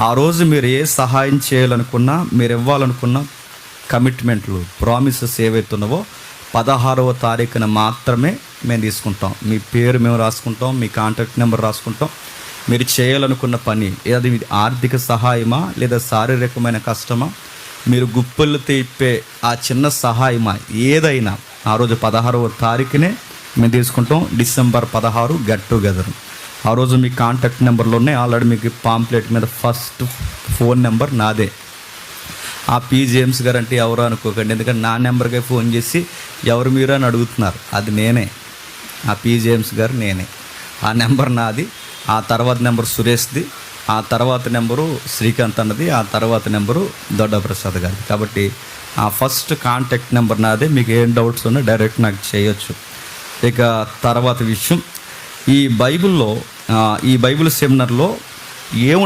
ఆ రోజు మీరు ఏ సహాయం చేయాలనుకున్నా, మీరు ఇవ్వాలనుకున్న కమిట్మెంట్లు, ప్రామిసెస్ ఏవైతే ఉన్నావో 16వ తారీఖున మాత్రమే మేము తీసుకుంటాం. మీ పేరు మేము రాసుకుంటాం, మీ కాంటాక్ట్ నెంబర్ రాసుకుంటాం. మీరు చేయాలనుకున్న పని, అది ఆర్థిక సహాయమా లేదా శారీరకమైన కష్టమా, మీరు గుప్పలు తిప్పే ఆ చిన్న సహాయమా, ఏదైనా ఆ రోజు 16వ తారీఖునే మేము తీసుకుంటాం. December 16 get together. ఆ రోజు మీ కాంటాక్ట్ నెంబర్లు ఉన్నాయి. ఆల్రెడీ మీకు పాంప్లెట్ మీద ఫస్ట్ ఫోన్ నెంబర్ నాదే. ఆ పి జేమ్స్ గారు అంటే ఎవరు అనుకోకండి, ఎందుకంటే నా నెంబర్కే ఫోన్ చేసి ఎవరు మీరు అని అడుగుతున్నారు. అది నేనే, ఆ పి జేమ్స్ గారు నేనే. ఆ నెంబర్ నాది. ఆ తర్వాత నెంబర్ సురేష్ది, ఆ తర్వాత నెంబరు శ్రీకాంత్ అన్నది, ఆ తర్వాత నెంబరు దొడ్డప్రసాద్ గారిది. కాబట్టి ఆ ఫస్ట్ కాంటాక్ట్ నెంబర్ నాదే. మీకు ఏం డౌట్స్ ఉన్నా డైరెక్ట్ నాకు చేయొచ్చు. ఇక తర్వాత విషయం, ఈ బైబిల్ సెమినార్లో ఏముంటుంది